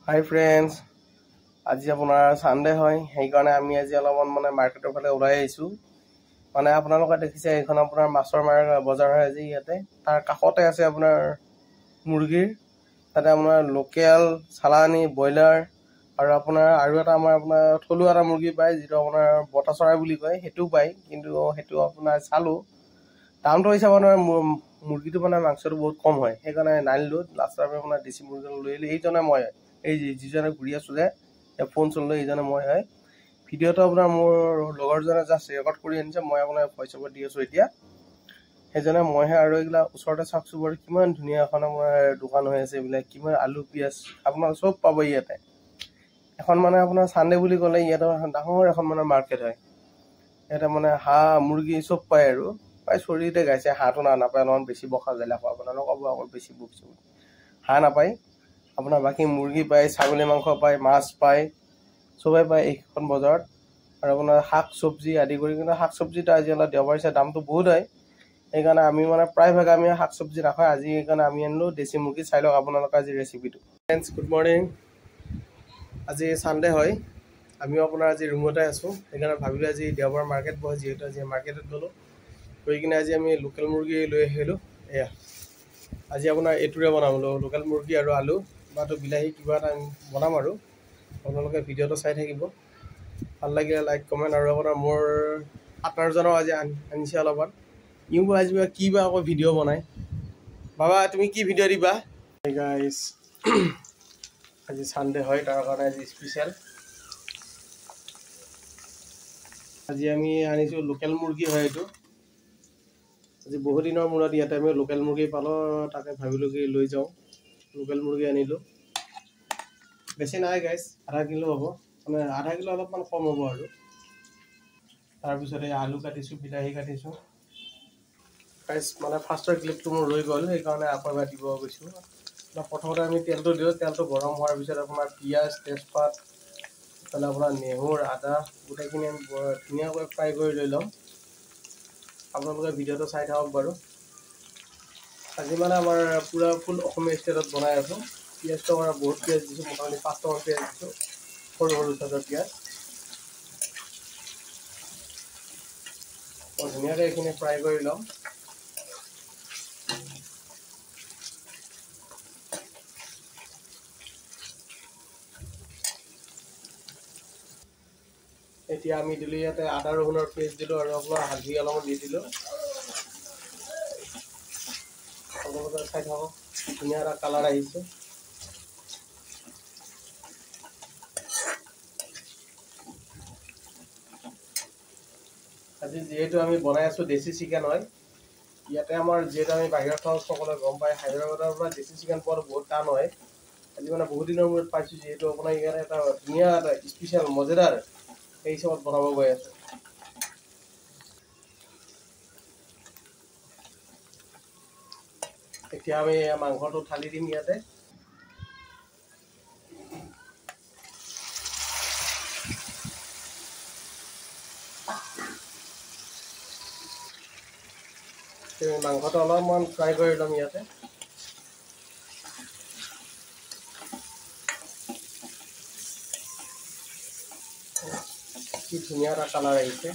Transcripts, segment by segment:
Hi friends, আজি আপোনাৰ Sunday হয় সেইকাৰণে আমি আজি অলপমান মানে মাৰ্কেটৰ ফালে ওলাই আহিছো মানে আপোনালোকে দেখিছে এইখন আপোনাৰ মাছৰ বজাৰ হয় আজি ইয়াতে তাৰ কাষতে আছে আপোনাৰ মুৰ্গীৰ তাতে আপোনাৰ লোকেল চালানি বয়লাৰ আৰু এটা আমাৰ আপোনাৰ থলুৱা এটা মুৰ্গী পায় যেটো আপোনাৰ বটা চৰাই বুলি কয় হেতু পায় কিন্তু হেতু আপোনাৰ চালো দামটো হিচাপত মুৰ্গীটো মানে মাংসটো বহুত কম হয় সেইকাৰণে নাইলো লাষ্টৰ আপোনাৰ দেশী মুৰ্গী লৈ এইজনে মই এই যিজনে ঘূৰি আছো যে ফোন চললৈ এইজনে মই হয় ভিডিঅ'টো আপোনাৰ মোৰ লগৰজনে জাষ্ট ৰেকৰ্ড কৰি আনিছে মই আপোনাৰ ভইচ অভাৰ দি আছো এতিয়া সেইজনে মইহে আৰু এইগিলা ওচৰতে চাকচু বৰ কিমান ধুনীয়া এখন আমাৰ দোকান হৈ আছে এইবিলাক কিমান আলু পিয়াজ আপোনাৰ চব পাব ইয়াতে এখন মানে আপোনাৰ সানডে বুলি ক'লে ইয়াতে ডাঙৰ এখন মানে মাৰ্কেট হয় এটা মানে হাঁহ মুৰ্গী চব পায় আৰু প্ৰায় চৰিতে গাইছে হাঁহটো নাপায় অলপমান বেছি বখা যায় আপোনালোকক ক'ব আকৌ বেছি বকিছো হাঁহ নাপায় আপোনাৰ বাকী মুৰ্গী পায় ছাগলী মাংস পায় মাছ পায় সবাই পায় এইখন বজাৰত আৰু আপোনাৰ শাক চব্জি আদি কৰি কিন্তু শাক চব্জিটো আজি অলপ দেওবাৰ হিচাপে দামটো বহুত হয় সেইকাৰণে আমি মানে প্ৰায়ভাগ আমি শাক চব্জি নাখায় আজি সেইকাৰণে আমি আনিলো দেশী মুৰ্গী চাই লওক আপোনালোকৰ আজি ৰেচিপিটো ফ্ৰেণ্ডছ গুড মৰ্নিং আজি সানডে হয় আমিও আপোনাৰ আজি ৰুমতে আছো সেইকাৰণে ভাবিলো আজি দেওবাৰ মাৰ্কেট বহে যিহেতু আজি মাৰ্কেটত গ'লো গৈ কিনে আজি আমি লোকেল মুৰ্গী লৈ আহিলো এয়া আজি আপোনাৰ এইটোৰে বনাম লোকেল মুৰ্গী আৰু আলু বাটো বিলাহী কিবা এটা বনাম আৰু আপোনালোকে ভিডিঅ'টো চাই থাকিব ভাল লাগিলে লাইক কমেণ্ট আৰু আপোনাৰ মোৰ পাৰ্টনাৰজনক আজি আনিছে অলপমান ইও আজি কিবা আকৌ ভিডিঅ' বনাই বাবা তুমি কি ভিডিঅ' দিবা গাইজ আজি সানডে হয় তাৰ কাৰণে আজি স্পেচিয়েল আজি আমি আনিছো লোকেল মুৰ্গী হয় এইটো আজি বহু দিনৰ মূৰত ইয়াতে আমি লোকেল মুৰ্গী পালো তাকে ভাবিলো কি লৈ যাওঁ লোকেল মুৰ্গী আনিলো বেছি নাই গাইজ আধা কিলো হ'ব মানে আধা কিলো অলপমান কম হ'ব আৰু তাৰপিছতে আলু কাটিছো বিলাহী কাটিছো গাইজ মানে ফাৰ্ষ্টৰ ক্লিপটো মোৰ ৰৈ গ'ল সেইকাৰণে আকৌ এবাৰ দিব গৈছোঁ প্ৰথমতে আমি তেলটো দিওঁ তেলটো গৰম হোৱাৰ পিছত আপোনাৰ পিঁয়াজ তেজপাত ইফালে আপোনাৰ নেহৰু আদা গোটেইখিনি আমি ধুনীয়াকৈ ফ্ৰাই কৰি লৈ ল'ম আপোনালোকে ভিডিঅ'টো চাই থাকক বাৰু আজি মানে আমাৰ পুৰা ফুল অসমীয়া ষ্টাইলত বনাই আছোঁ পিঁয়াজটো আমাৰ বহুত পিঁয়াজ দিছোঁ মোটামুটি 5টামান পিঁয়াজ দিছোঁ সৰু সৰু চাইজৰ পিঁয়াজ ধুনীয়াকৈ এইখিনি ফ্ৰাই কৰি ল'ম এতিয়া আমি দিলোঁ ইয়াতে আদা ৰহুনৰ পেষ্ট দিলোঁ আৰু আপোনাৰ হালধি অলপমান দি দিলোঁ আপোনালোকে চাই থাকক ধুনীয়া এটা কালাৰ আহিছে আজি যিহেতু আমি বনাই আছোঁ দেশী চিকেন হয় ইয়াতে আমাৰ যিহেতু আমি বাহিৰত খাওঁ সকলোৱে গম পায় হায়দৰাবাদৰ পৰা দেশী চিকেন পোৱাটো বহুত টান হয় আজি মানে বহুত দিনৰ মূৰত পাইছোঁ যিহেতু আপোনাৰ ইয়াতে এটা ধুনীয়া এটা স্পেচিয়েল মজেদাৰ সেই হিচাপত বনাব গৈ আছোঁ এতিয়া আমি মাংসটো ঢালি দিম ইয়াতে মাংসটো অলপমান ফ্ৰাই কৰি ল'ম ইয়াতে কি ধুনীয়া এটা কালাৰ আহিছে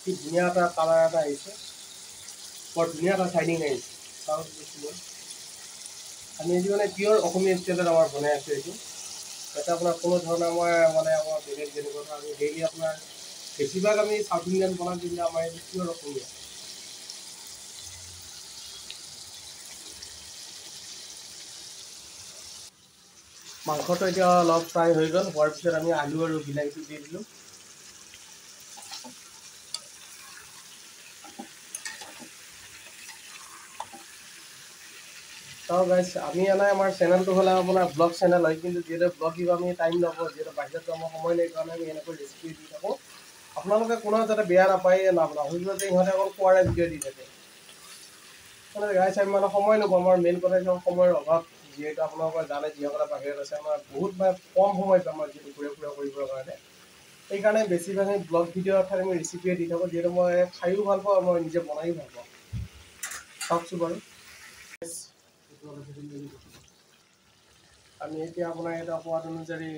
কি ধুনীয়া এটা কালাৰ এটা আহিছে বৰ ধুনীয়া এটা চাইনিং আহিছে আমি আজি মানে পিয়ৰ অসমীয়া ষ্টাইলত আমাৰ বনাই আছোঁ এইটো যাতে আপোনাৰ কোনো ধৰণৰ মই মানে আমাৰ বেলেগ যেনেকুৱা আমি ডেইলি আপোনাৰ বেছিভাগ আমি চাউথ ইণ্ডিয়ান বনাওঁ কিন্তু আমাৰ এইটো পিয়ৰ অসমীয়া মাংসটো এতিয়া অলপ ফ্ৰাই হৈ গ'ল হোৱাৰ পিছত আমি আলু আৰু বিলাহীটো দি দিলোঁ চাও গাইজ আমি এনাই আমাৰ চেনেলটো হ'লে আপোনাৰ ব্লগ চেনেল হয়, কিন্তু যিহেতু ব্লগ দিব আমি টাইম নাপাওঁ, যিহেতু বাহিৰত আমাৰ সময় নাই কাৰণে আমি এনেকৈ ৰেচিপি দি থাকোঁ। আপোনালোকে কোনো যাতে বেয়া নাপায় নাভাবিব যে ইহঁতে অকল খোৱাৰে ভিডিঅ' দি থাকে। মানে গাইজ আমি মানে সময় নাপাওঁ, আমাৰ মেইন কথা হৈছে সময়ৰ অভাৱ। যিহেতু আপোনালোকে জানে যিসকলে বাহিৰত আছে আমাৰ বহুত কম সময় পাম আমাৰ যিহেতু ঘূৰা ফুৰা কৰিবৰ কাৰণে। সেইকাৰণে বেছিভাগ আমি ব্লগ ভিডিঅ' অৰ্থাৎ আমি ৰেচিপিয়ে দি থাকোঁ, যিহেতু মই খায়ো ভাল পাওঁ আৰু মই নিজে বনায়ো ভাল পাওঁ। চাওকচোন বাৰু আমি এতিয়া আপোনাৰ এটা সোৱাদ অনুযায়ী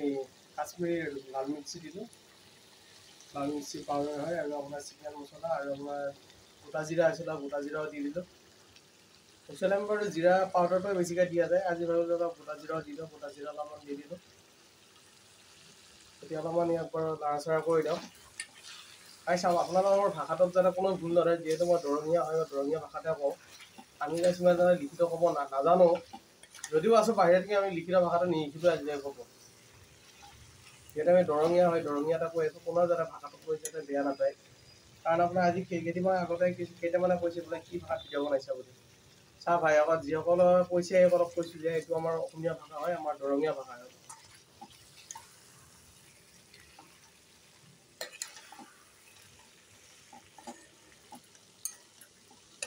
কাশ্মীৰী লাল মিৰ্চি দিলোঁ, লাল মিৰ্চি পাউডাৰ হয়, আৰু আপোনাৰ চিকেন মছলা আৰু আপোনাৰ গোটা জিৰা আছিলে গোটা জিৰাও দি দিলোঁ। একচুৱেলি আমি বাৰু জিৰা পাউডাৰটোৱে বেছিকৈ দিয়া যায়, আজি ভাবিলোঁ অলপ গোটা জিৰাও দি দিওঁ, গোটা জিৰা অলপমান দি দিলোঁ। এতিয়া অলপমান ইয়াক বাৰু লাৰাচাৰা কৰি দিওঁ। খাই চাওক আপোনালোকৰ ভাষাটোত যাতে কোনো ভুল নহয়, যিহেতু মই দৰঙীয়া হয়, দৰঙীয়া ভাষাতে কওঁ। আমি কিছুমান যাতে লিখিত ক'ব নাজানো, যদিও আছোঁ বাহিৰত আমি লিখিত ভাষাটো নিশিকিলোঁ আজিলৈ ক'ব। যিহেতু আমি দৰঙীয়া হয়, দৰঙীয়াতে কৈ আছোঁ, কোনো যাতে ভাষাটো কৈ যাতে বেয়া নাপায়। কাৰণ আপোনাৰ আজি কেইদিনমান আগতে কেইটামানে কৈছে বোলে কি ভাষাত ভিডিঅ' বনাইছে বুলি। চাহ ভাই আগত যিসকলে কৈছে সেইসকলক কৈছোঁ যে এইটো আমাৰ অসমীয়া ভাষা হয়, আমাৰ দৰঙীয়া ভাষা হয়।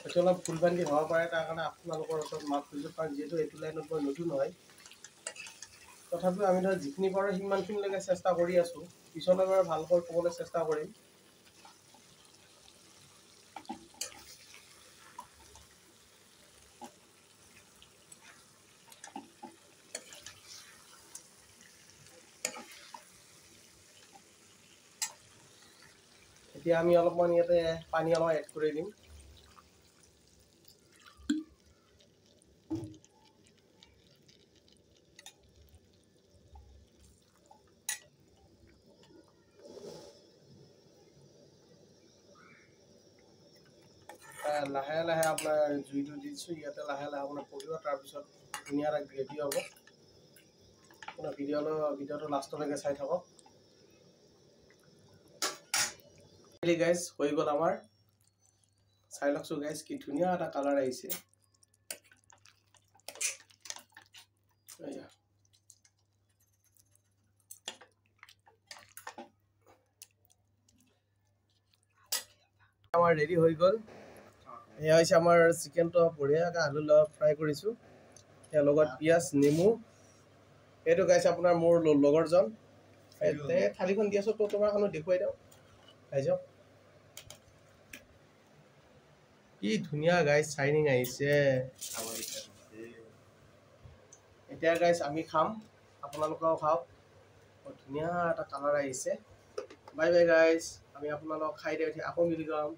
এইটো অলপ ভুল ভ্ৰান্তি হ'ব পাৰে, তাৰ কাৰণে আপোনালোকৰ ওচৰত মাফ কৰিছোঁ, কাৰণ যিহেতু এইটো লাইনত মই নতুন হয়। তথাপিও আমি ধৰক যিখিনি পাৰোঁ সিমানখিনিলৈকে চেষ্টা কৰি আছোঁ, পিছলৈ বাৰু ভালকৈ ক'বলৈ চেষ্টা কৰিম। এতিয়া আমি অলপমান ইয়াতে পানী অলপ এড কৰি দিম। লাহে লাহে আপোনাৰ জুইটো দিছোঁ, ইয়াতে লাহে লাহে আপোনাৰ পকিব, তাৰপিছত ধুনীয়া এটা গ্ৰেভি হ'ব। আপোনাৰ ভিডিঅ'টো লাষ্টলৈকে চাই থাকক। গাইজ হৈ গ'ল আমাৰ, চাই লওকচোন গাইজ কি ধুনীয়া এটা কালাৰ আহিছে। আমাৰ ৰেডি হৈ গ'ল। এয়া হৈছে আমাৰ চিকেনটো বঢ়িয়াকৈ আলু লগত ফ্ৰাই কৰিছোঁ, ইয়াৰ লগত পিঁয়াজ নেমু। এইটো গাইছে আপোনাৰ মোৰ লগৰজন, থালিখন দি আছোঁ, তোমাৰখনো দেখুৱাই দিওঁ, খাই যাওক। কি ধুনীয়া গাইজ চাইনিং আহিছে। এতিয়া গাইজ আমি খাম, আপোনালোকেও খাওক। বৰ ধুনীয়া এটা কালাৰ আহিছে। বাই বাই গাইজ, আমি আপোনালোকক খাই দিওঁ, আকৌ মিলি যাম।